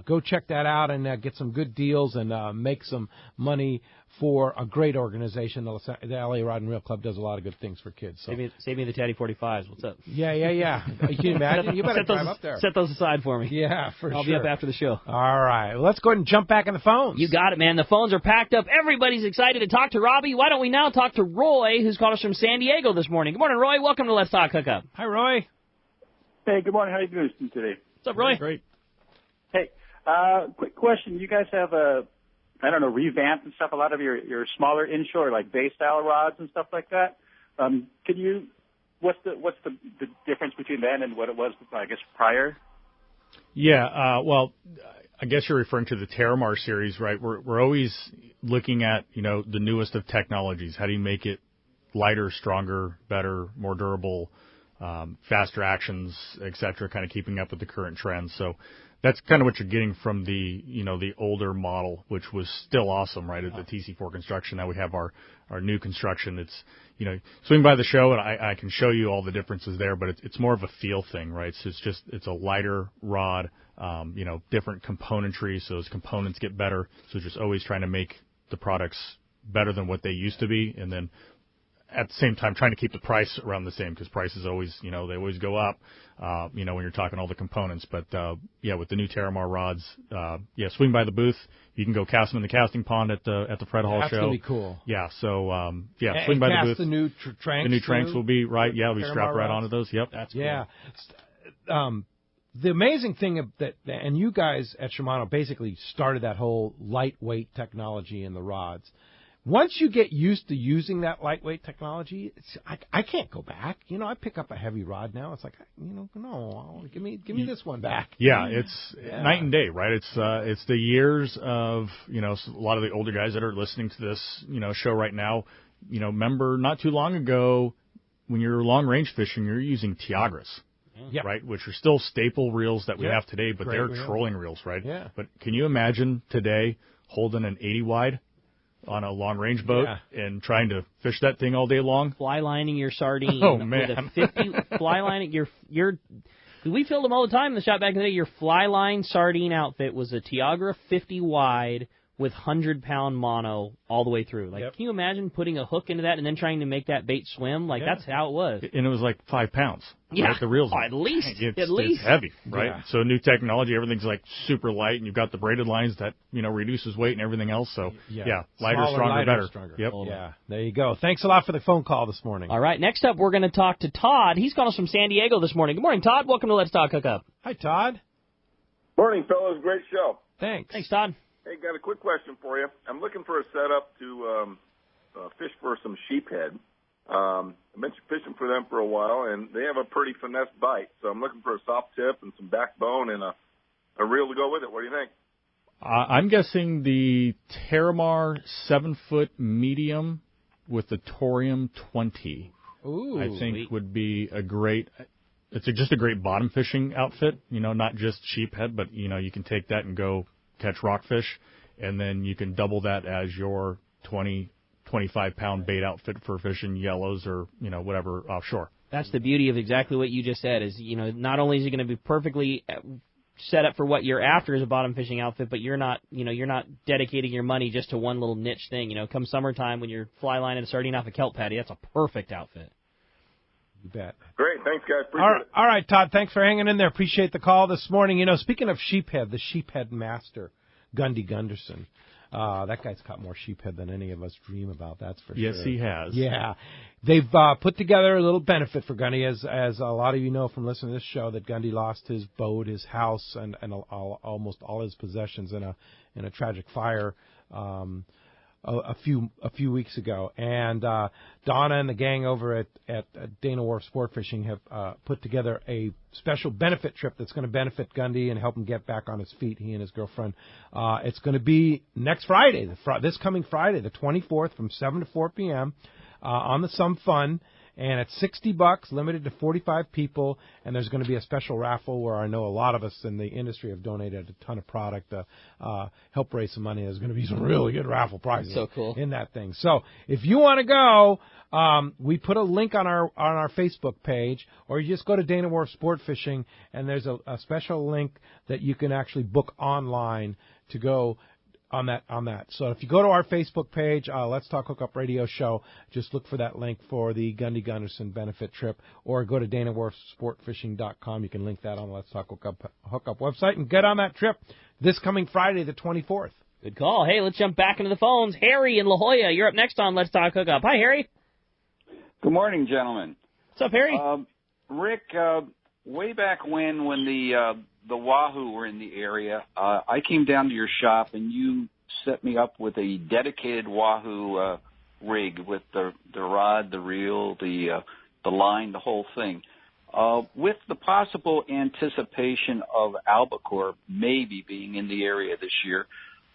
go check that out and get some good deals and make some money for a great organization. The LA Rod and Reel Club does a lot of good things for kids. So. Save me the Taddy 45s. What's up? Yeah. You can imagine. You better drive up there. Set those aside for me. Yeah, for I'll sure. be up after the show. All right. Well, let's go ahead and jump back in the phones. You got it, man. The phones are packed up. Everybody's excited to talk to Robbie. Why don't we now talk to Roy, who's called us from San Diego this morning. Good morning, Roy. Welcome to Let's Talk Hookup. Hi, Roy. Hey, good morning. How you doing today? What's up, Roy? Great. Hey, quick question. You guys have revamped and stuff, a lot of your smaller inshore, like bay-style rods and stuff like that. What's the difference between then and what it was, I guess, prior? Yeah, well, I guess you're referring to the Terramar series, right? We're always looking at, the newest of technologies. How do you make it lighter, stronger, better, more durable, faster actions, et cetera, kind of keeping up with the current trends. So that's kind of what you're getting from the older model, which was still awesome, right? At the TC4 construction. Now we have our new construction. It's, swing by the show and I can show you all the differences there, but it's more of a feel thing, right? So it's a lighter rod, different componentry. So as components get better, so just always trying to make the products better than what they used to be. And then at the same time, trying to keep the price around the same, because prices always, they always go up, when you're talking all the components. But, with the new Terramar rods, swing by the booth. You can go cast them in the casting pond at the Fred Hall show. That's going to be cool. Yeah, so, swing by the booth. The new tranks. The new tranks will be, right, we strap right onto those. Yep. That's cool. Yeah. the amazing thing that, and you guys at Shimano basically started that whole lightweight technology in the rods. Once you get used to using that lightweight technology, I can't go back. I pick up a heavy rod now. It's like, no, give me this one back. Yeah, it's night and day, right? It's the years of, a lot of the older guys that are listening to this, show right now. Remember not too long ago when you're long range fishing, you're using Tiagras. Yeah. Right, which are still staple reels that we have today, but they're trolling reels, right? Yeah. But can you imagine today holding an 80 wide on a long range boat and trying to fish that thing all day long? Fly lining your sardine. Oh man. With a 50 fly lining your we filled them all the time in the shop back in the day. Your fly line sardine outfit was a Tiagra 50 wide with 100-pound mono all the way through. Can you imagine putting a hook into that and then trying to make that bait swim? That's how it was. And it was like 5 pounds. Yeah, right? The reels. At least. It's heavy, right? Yeah. So new technology, everything's like super light, and you've got the braided lines that reduces weight and everything else. So lighter, stronger, better. Yep. Yeah, there you go. Thanks a lot for the phone call this morning. All right, next up we're going to talk to Todd. He's calling us from San Diego this morning. Good morning, Todd. Welcome to Let's Talk Hookup. Hi, Todd. Morning, fellas. Great show. Thanks, Todd. Hey, got a quick question for you. I'm looking for a setup to fish for some sheephead. I've been fishing for them for a while, and they have a pretty finesse bite. So I'm looking for a soft tip and some backbone and a reel to go with it. What do you think? I'm guessing the Terramar 7-foot medium with the Torium 20. Ooh, I think would be a great. It's just a great bottom fishing outfit. Not just sheephead, but you can take that and go catch rockfish, and then you can double that as your 25-pound bait outfit for fishing yellows or whatever offshore. That's the beauty of exactly what you just said. Is not only is it going to be perfectly set up for what you're after as a bottom fishing outfit, but you're not dedicating your money just to one little niche thing. Come summertime when you're fly lining a sardine off a kelp patty, that's a perfect outfit. You bet. Great. Thanks, guys. Appreciate it. All right, Todd. Thanks for hanging in there. Appreciate the call this morning. Speaking of sheephead, the sheephead master, Gundy Gunderson. That guy's caught more sheephead than any of us dream about, that's for sure. Yes, he has. Yeah. They've put together a little benefit for Gundy, as a lot of you know from listening to this show, that Gundy lost his boat, his house, and almost all his possessions in a tragic fire a few weeks ago. And Donna and the gang over at Dana Wharf Sport Fishing have put together a special benefit trip that's going to benefit Gundy and help him get back on his feet, he and his girlfriend. It's going to be next Friday, this coming Friday, the 24th, from 7 to 4 p.m. On the Some Fun. And it's $60, limited to 45 people, and there's going to be a special raffle where I know a lot of us in the industry have donated a ton of product to help raise some money. There's going to be some really good raffle prizes in that thing. So if you want to go, we put a link on our Facebook page, or you just go to Dana Wharf Sport Fishing, and there's a special link that you can actually book online to go on that. So if you go to our Facebook page, Let's Talk Hookup Radio Show, just look for that link for the Gundy Gunderson benefit trip, or go to DanaWharfSportFishing.com. You can link that on the Let's Talk Hookup website and get on that trip this coming Friday, the 24th. Good call. Hey, let's jump back into the phones. Harry in La Jolla, you're up next on Let's Talk Hookup. Hi, Harry. Good morning, gentlemen. What's up, Harry? Rick, way back when the Wahoo were in the area, I came down to your shop and you set me up with a dedicated Wahoo rig with the rod, the reel, the line, the whole thing. With the possible anticipation of albacore maybe being in the area this year,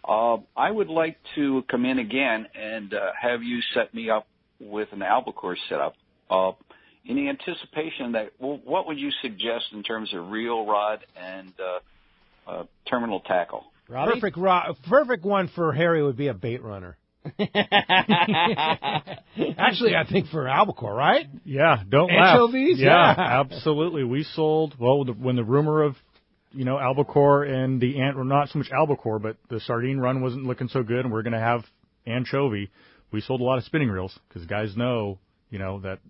I would like to come in again and have you set me up with an albacore setup. In the anticipation that, what would you suggest in terms of reel, rod, and terminal tackle? Robbie? Perfect one for Harry would be a bait runner. Actually, I think for albacore, right? Yeah, don't Anchovies? laugh. Yeah, absolutely. We sold, when the rumor of, albacore and the well, not so much albacore, but the sardine run wasn't looking so good, and we're going to have anchovy. We sold a lot of spinning reels because guys know,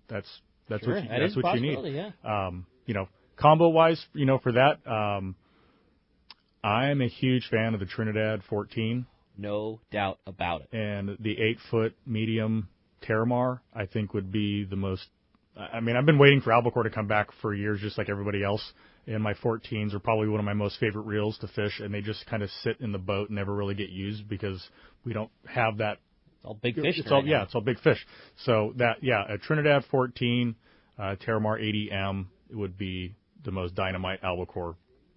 that's sure, that's what you need. Yeah. Combo wise, for that, I'm a huge fan of the Trinidad 14. No doubt about it. And the 8-foot medium Terramar, I think, would be the most I mean, I've been waiting for albacore to come back for years, just like everybody else. And my 14s are probably one of my most favorite reels to fish, and they just kind of sit in the boat and never really get used because we don't have that. It's all big fish. It's all big fish. So a Trinidad 14, Terramar 80M would be the most dynamite albacore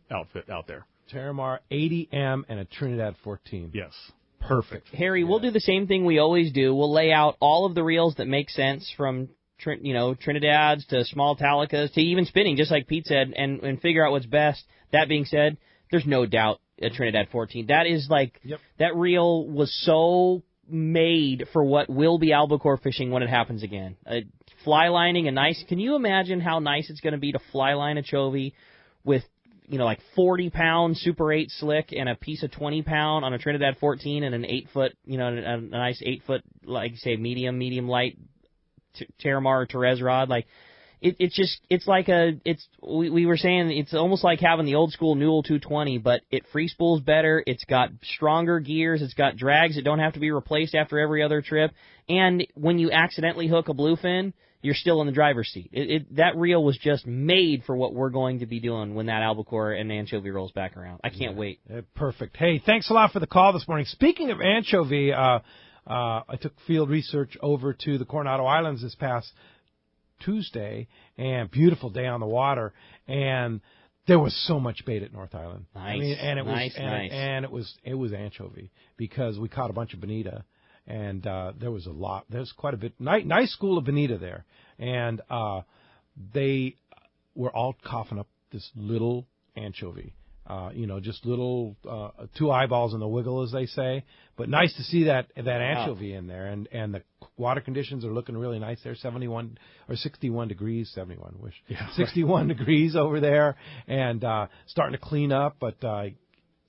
outfit out there. Terramar 80M and a Trinidad 14. Yes. Perfect. Harry, we'll do the same thing we always do. We'll lay out all of the reels that make sense from Trinidads to small Talicas to even spinning, just like Pete said, and figure out what's best. That being said, there's no doubt a Trinidad 14. That is that reel was so made for what will be albacore fishing when it happens again. Fly lining a nice. Can you imagine how nice it's going to be to fly line a chovy with 40-pound Super 8 slick and a piece of 20-pound on a Trinidad 14 and an 8-foot, a nice 8-foot, like say medium light Terramar or Therese rod. Like we were saying it's almost like having the old school Newell 220, but it free spools better. It's got stronger gears. It's got drags that don't have to be replaced after every other trip. And when you accidentally hook a bluefin, you're still in the driver's seat. That reel was just made for what we're going to be doing when that albacore and anchovy rolls back around. I can't wait. Perfect. Hey, thanks a lot for the call this morning. Speaking of anchovy, I took field research over to the Coronado Islands this past Tuesday, and beautiful day on the water, and there was so much bait at North Island. Nice. I mean, and it was nice. And it was anchovy because we caught a bunch of bonita. And there was a lot. There's quite a bit. Nice school of bonita there. And they were all coughing up this little anchovy. Just little 2 eyeballs in the wiggle, as they say. But nice to see that anchovy in there. And the water conditions are looking really nice there. 71 or 61 degrees. 71, wish. Yeah, 61 degrees over there. And starting to clean up. But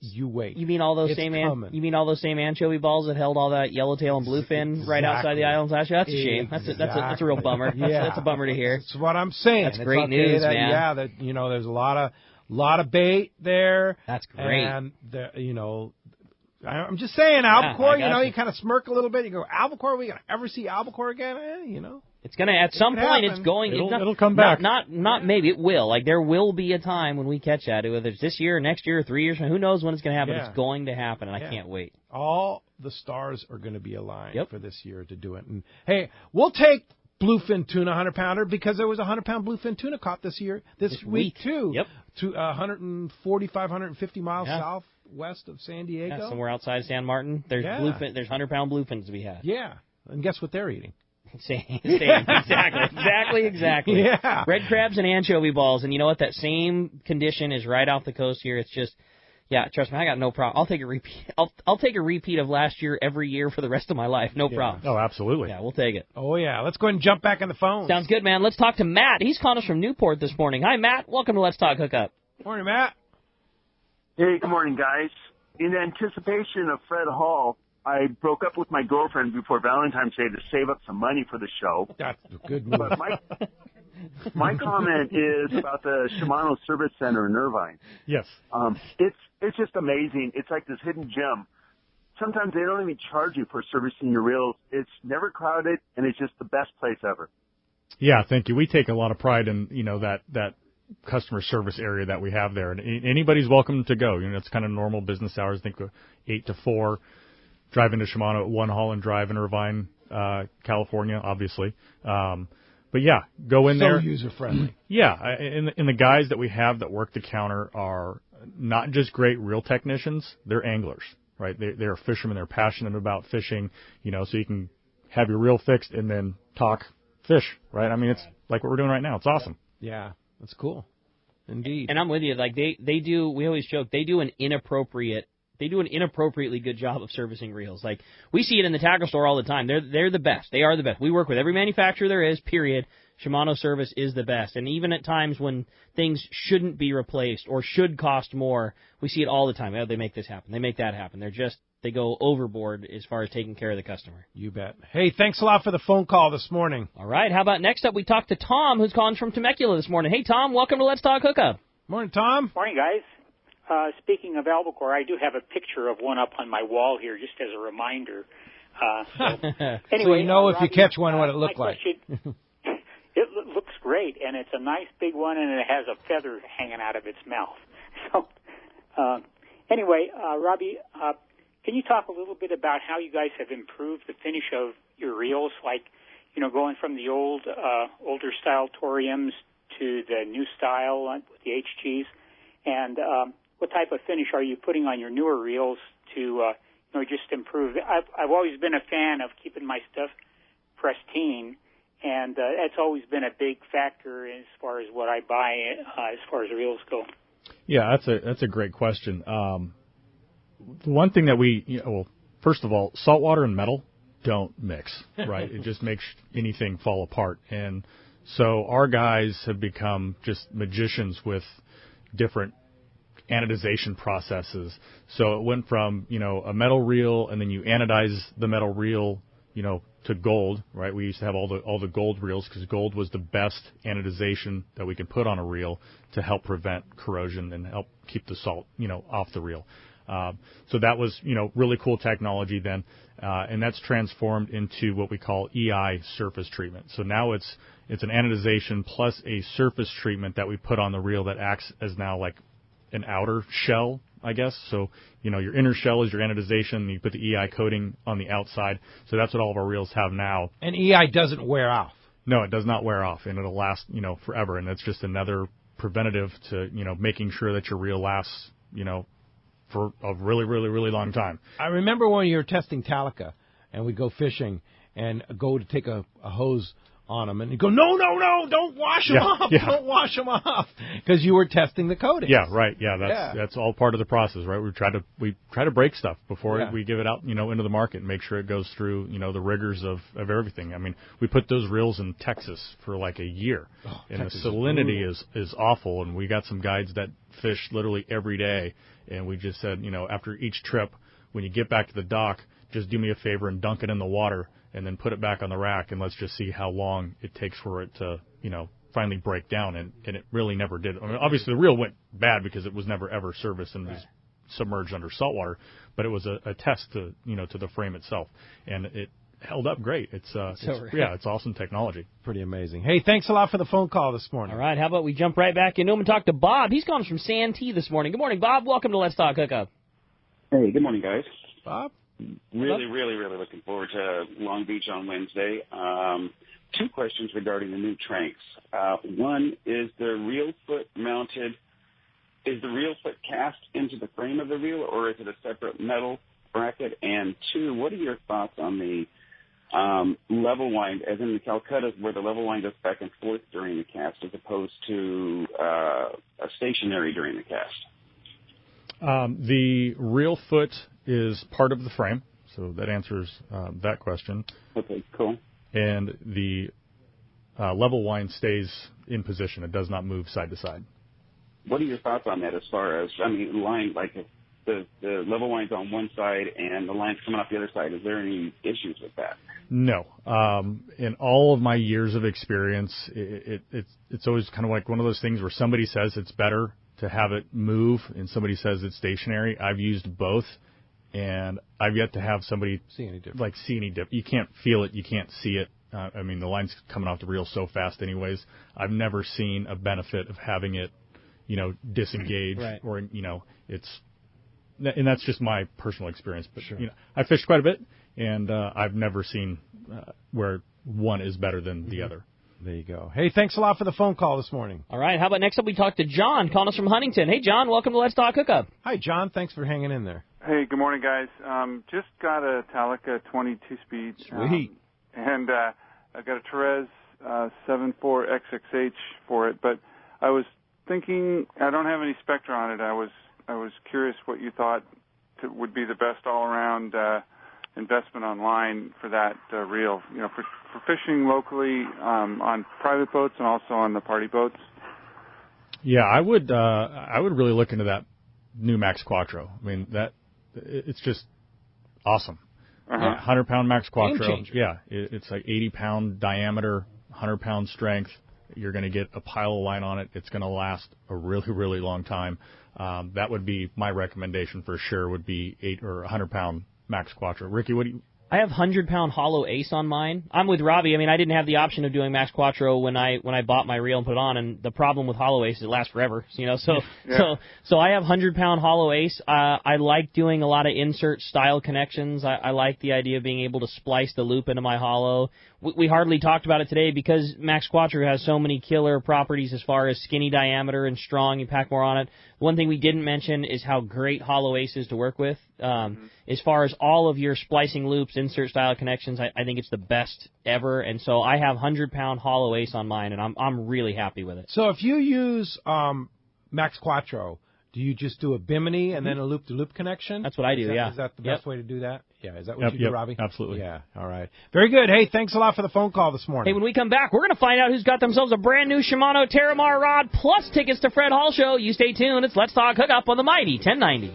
you wait. You mean all those same anchovy balls that held all that yellowtail and bluefin right outside the islands last year? That's a shame. That's a real bummer. Yeah. That's a bummer to hear. That's what I'm saying. That's great news, man. Yeah, there's a lot of bait there. That's great. And I'm just saying, albacore. You kind of smirk a little bit. You go, albacore. Are we gonna ever see albacore again? It's gonna at some point. It's going. It'll come back. Not maybe it will. Like there will be a time when we catch that. Whether it's this year, or next year, or 3 years. Who knows when it's going to happen? Yeah. It's going to happen, and I can't wait. All the stars are going to be aligned for this year to do it. And hey, we'll take bluefin tuna 100-pounder because there was a 100-pound bluefin tuna caught this week too. Yep. To 145, 150 miles southwest of San Diego. Yeah, somewhere outside of San Martin. There's bluefin. There's 100-pound bluefins to be had. Yeah, and guess what they're eating? Same. Exactly. Yeah. Red crabs and anchovy balls, and you know what? That same condition is right off the coast here. It's just, trust me, I got no problem. I'll take a repeat. I'll take a repeat of last year every year for the rest of my life. No problem. Oh, absolutely. Yeah, we'll take it. Oh yeah. Let's go ahead and jump back on the phone. Sounds good, man. Let's talk to Matt. He's calling us from Newport this morning. Hi, Matt. Welcome to Let's Talk Hookup. Morning, Matt. Hey, good morning, guys. In anticipation of Fred Hall, I broke up with my girlfriend before Valentine's Day to save up some money for the show. That's a good move. But my comment is about the Shimano Service Center in Irvine. Yes. It's just amazing. It's like this hidden gem. Sometimes they don't even charge you for servicing your reels. It's never crowded, and it's just the best place ever. Yeah, thank you. We take a lot of pride in that customer service area that we have there, and anybody's welcome to go. It's kind of normal business hours. I think 8 to 4. Drive into Shimano at 1 Holland Drive in Irvine, California, obviously. But yeah, go in there. So user-friendly. Yeah, and the guys that we have that work the counter are not just great reel technicians, they're anglers, right? They're fishermen, they're passionate about fishing, so you can have your reel fixed and then talk fish, right? I mean, it's like what we're doing right now. It's awesome. Yeah, that's cool. Indeed. And I'm with you. Like they do, we always joke, they do an inappropriately good job of servicing reels. Like we see it in the tackle store all the time. They're the best. They are the best. We work with every manufacturer there is, period. Shimano service is the best. And even at times when things shouldn't be replaced or should cost more, we see it all the time. They make this happen. They make that happen. They go overboard as far as taking care of the customer. You bet. Hey, thanks a lot for the phone call this morning. All right. How about next up we talk to Tom, who's calling from Temecula this morning. Hey, Tom, welcome to Let's Talk Hookup. Morning, Tom. Morning, guys. Speaking of albacore, I do have a picture of one up on my wall here just as a reminder. Anyway, so you know if Robbie, you catch one what it looked like. It looks great, and it's a nice big one, and it has a feather hanging out of its mouth. So, anyway, Robbie, can you talk a little bit about how you guys have improved the finish of your reels, like, going from the older style Toriums to the new style with the HGs, and what type of finish are you putting on your newer reels to, just improve? I've always been a fan of keeping my stuff pristine, and that's always been a big factor as far as what I buy as far as reels go. Yeah, that's a great question. The one thing that first of all, saltwater and metal don't mix, right? It just makes anything fall apart. And so our guys have become just magicians with different anodization processes. So it went from, a metal reel, and then you anodize the metal reel, to gold, right? We used to have all the gold reels because gold was the best anodization that we could put on a reel to help prevent corrosion and help keep the salt, off the reel. So that was, really cool technology then, and that's transformed into what we call EI surface treatment. So now it's an anodization plus a surface treatment that we put on the reel that acts as now like an outer shell, I guess. So, your inner shell is your anodization, and you put the EI coating on the outside. So that's what all of our reels have now. And EI doesn't wear off. No, it does not wear off, and it'll last, forever. And that's just another preventative to, making sure that your reel lasts, for a really, really, really long time. I remember when you were testing Talica, and we'd go fishing and go to take a hose on them, and you go, no, don't wash them off. Yeah. Don't wash them off, because you were testing the coating. Yeah, right. Yeah, that's all part of the process, right? We try to break stuff before we give it out, into the market and make sure it goes through, the rigors of everything. I mean, we put those reels in Texas for like a year, and Texas, the salinity is awful. And we got some guides that fish literally every day, and we just said, after each trip, when you get back to the dock, just do me a favor and dunk it in the water, and then put it back on the rack, and let's just see how long it takes for it to, finally break down. And it really never did. I mean, obviously the reel went bad because it was never ever serviced and was submerged under salt water, but it was a test to, to the frame itself, and it held up great. It's awesome technology. Pretty amazing. Hey, thanks a lot for the phone call this morning. All right, how about we jump right back into him and talk to Bob. He's calling us from Santee this morning. Good morning, Bob. Welcome to Let's Talk Hookup. Hey, good morning, guys. Bob? Really looking forward to Long Beach on Wednesday. Two questions regarding the new Tranks. One, is the reel foot mounted? Is the reel foot cast into the frame of the reel, or is it a separate metal bracket? And two, what are your thoughts on the level wind, as in the Calcutta, where the level wind goes back and forth during the cast, as opposed to a stationary during the cast? The reel foot is part of the frame, so that answers that question. Okay, cool. And the level wind stays in position. It does not move side to side. What are your thoughts on that as far as, line, like if the level wind's on one side and the line's coming off the other side, is there any issues with that? No. In all of my years of experience, it's always kind of like one of those things where somebody says it's better to have it move and somebody says it's stationary. I've used both, and I've yet to have somebody see any difference. You can't feel it. You can't see it. The line's coming off the reel so fast anyways. I've never seen a benefit of having it, disengage or, it's, and that's just my personal experience. But, I fished quite a bit, and I've never seen where one is better than the other. There you go. Hey, thanks a lot for the phone call this morning. All right, how about next up we talk to John, calling us from Huntington. Hey, John, welcome to Let's Talk Hookup. Hi, John. Thanks for hanging in there. Hey, good morning, guys. Just got a Talica 22-speed. Sweet. And I got a Therese 7.4 XXH for it, but I was thinking, I don't have any Spectra on it. I was curious what you thought would be the best all-around investment on line for that reel, for fishing locally on private boats and also on the party boats. Yeah, I would really look into that new Max Quattro. It's just awesome. 100-pound Max Quattro. Yeah, it's like 80-pound diameter, 100-pound strength. You're going to get a pile of line on it. It's going to last a really, really long time. That would be my recommendation for sure. Would be 8 or 100-pound Max Quattro. Ricky, what do you? I have 100-pound hollow ace on mine. I'm with Robbie. I mean, I didn't have the option of doing Max Quattro when I bought my reel and put it on, and the problem with hollow ace is it lasts forever. So I have 100-pound hollow ace. I like doing a lot of insert style connections. I like the idea of being able to splice the loop into my hollow. We hardly talked about it today because Max Quattro has so many killer properties as far as skinny diameter and strong. You pack more on it. One thing we didn't mention is how great hollow ace is to work with. As far as all of your splicing loops, insert style connections, I think it's the best ever. And so I have 100-pound hollow ace on mine, and I'm really happy with it. So if you use Max Quattro, do you just do a bimini and then a loop-to-loop connection? That's what I do, Is that the best way to do that? Yeah, is that what you do, Robbie? Absolutely. Yeah, all right. Very good. Hey, thanks a lot for the phone call this morning. Hey, when we come back, we're going to find out who's got themselves a brand new Shimano Terramar rod plus tickets to Fred Hall Show. You stay tuned. It's Let's Talk Hookup on the Mighty 1090.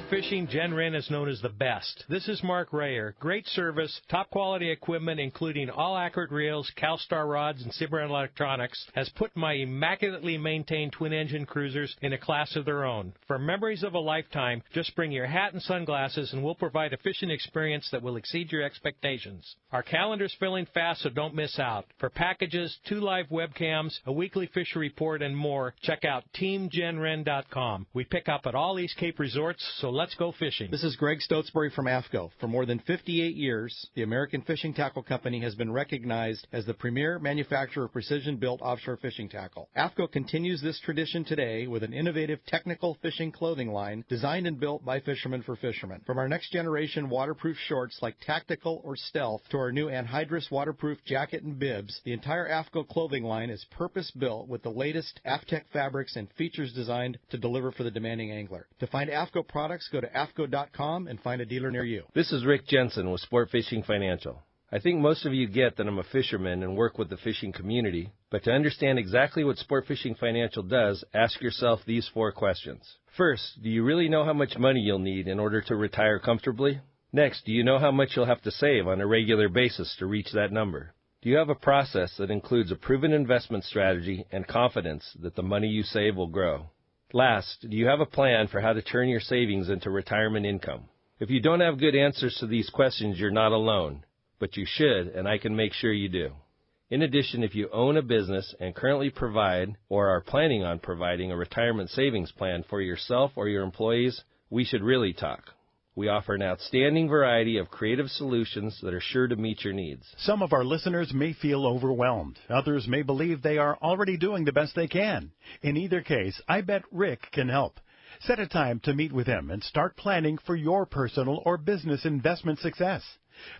Fishing, Jen Wren is known as the best. This is Mark Rayer. Great service, top quality equipment, including all accurate reels, CalStar rods, and Cimarron electronics, has put my immaculately maintained twin-engine cruisers in a class of their own. For memories of a lifetime, just bring your hat and sunglasses, and we'll provide a fishing experience that will exceed your expectations. Our calendar's filling fast, so don't miss out. For packages, 2 live webcams, a weekly fishery report, and more, check out TeamJenWren.com. We pick up at all East Cape resorts, so let's go fishing. This is Greg Stotesbury from AFCO. For more than 58 years, the American Fishing Tackle Company has been recognized as the premier manufacturer of precision-built offshore fishing tackle. AFCO continues this tradition today with an innovative technical fishing clothing line designed and built by fishermen for fishermen. From our next-generation waterproof shorts like Tactical or Stealth to our new anhydrous waterproof jacket and bibs, the entire AFCO clothing line is purpose-built with the latest AFTEC fabrics and features designed to deliver for the demanding angler. To find AFCO products, go to AFCO.com and find a dealer near you. This is Rick Jensen with Sport Fishing Financial. I think most of you get that I'm a fisherman and work with the fishing community, but to understand exactly what Sport Fishing Financial does, ask yourself these 4 questions. First, do you really know how much money you'll need in order to retire comfortably? Next, do you know how much you'll have to save on a regular basis to reach that number? Do you have a process that includes a proven investment strategy and confidence that the money you save will grow? Last, do you have a plan for how to turn your savings into retirement income? If you don't have good answers to these questions, you're not alone, but you should, and I can make sure you do. In addition, if you own a business and currently provide or are planning on providing a retirement savings plan for yourself or your employees, we should really talk. We offer an outstanding variety of creative solutions that are sure to meet your needs. Some of our listeners may feel overwhelmed. Others may believe they are already doing the best they can. In either case, I bet Rick can help. Set a time to meet with him and start planning for your personal or business investment success.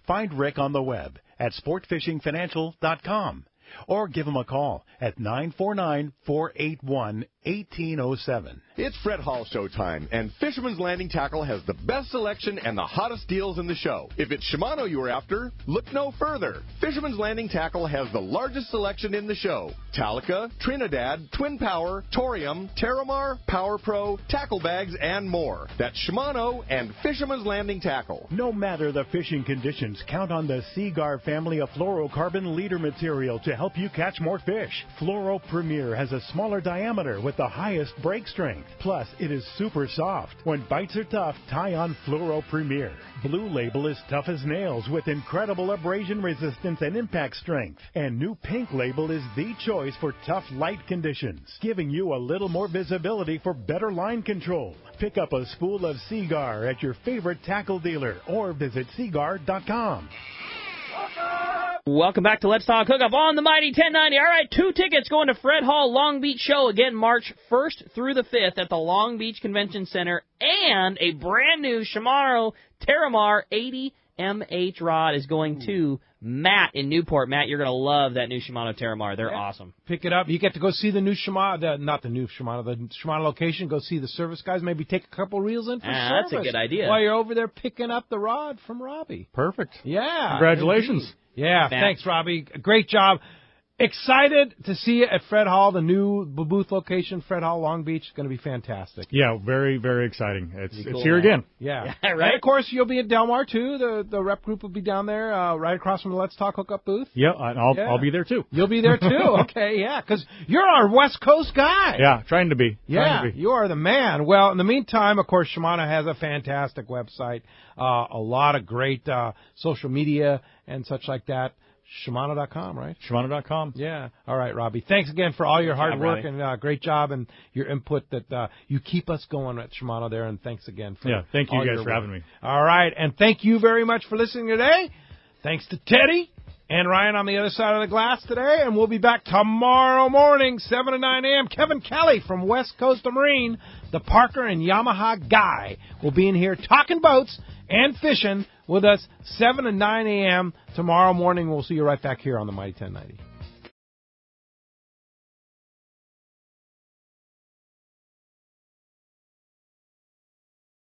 Find Rick on the web at sportfishingfinancial.com or give him a call at 949-481-1807. It's Fred Hall Show time, and Fisherman's Landing Tackle has the best selection and the hottest deals in the show. If it's Shimano you are after, look no further. Fisherman's Landing Tackle has the largest selection in the show. Talica, Trinidad, Twin Power, Torium, Terramar, Power Pro, tackle bags, and more. That's Shimano and Fisherman's Landing Tackle. No matter the fishing conditions, count on the Seaguar family of fluorocarbon leader material to help you catch more fish. Fluoro Premier has a smaller diameter with the highest break strength. Plus, it is super soft. When bites are tough, tie on Fluoro Premier. Blue Label is tough as nails with incredible abrasion resistance and impact strength. And new Pink Label is the choice for tough light conditions, giving you a little more visibility for better line control. Pick up a spool of Seaguar at your favorite tackle dealer or visit Seaguar.com. Welcome back to Let's Talk Hookup on the Mighty 1090. All right, 2 tickets going to Fred Hall Long Beach Show again March 1st through the 5th at the Long Beach Convention Center, and a brand new Shimano Terramar 80 MH rod is going to Matt in Newport. Matt, you're going to love that new Shimano Terramar. They're awesome. Pick it up. You get to go see the new Shimano, the Shimano location. Go see the service guys. Maybe take a couple reels in for service. That's a good idea. While you're over there picking up the rod from Robbie. Perfect. Yeah. Congratulations. Indeed. Yeah, thanks, Robbie. Great job. Excited to see you at Fred Hall, the new booth location, Fred Hall, Long Beach. It's going to be fantastic. Yeah, very, very exciting. It's cool, here again. Yeah. Yeah, right. And, of course, you'll be at Del Mar, too. The rep group will be down there right across from the Let's Talk Hookup booth. Yeah, I'll be there, too. You'll be there, too. Okay, yeah, because you're our West Coast guy. Yeah, trying to be. Yeah, you are the man. Well, in the meantime, of course, Shimano has a fantastic website, a lot of great social media and such like that. Shimano.com, right? Shimano.com. Yeah. All right, Robbie. Thanks again for all your hard work Robbie. and great job and your input that you keep us going at Shimano there. And thanks again for thank you all guys your for work. having me. All right, and thank you very much for listening today. Thanks to Teddy and Ryan on the other side of the glass today, and we'll be back tomorrow morning, 7 to 9 a.m. Kevin Kelly from West Coast of Marine, the Parker and Yamaha guy, will be in here talking boats and fishing with us 7 to 9 a.m. tomorrow morning. We'll see you right back here on the Mighty 1090.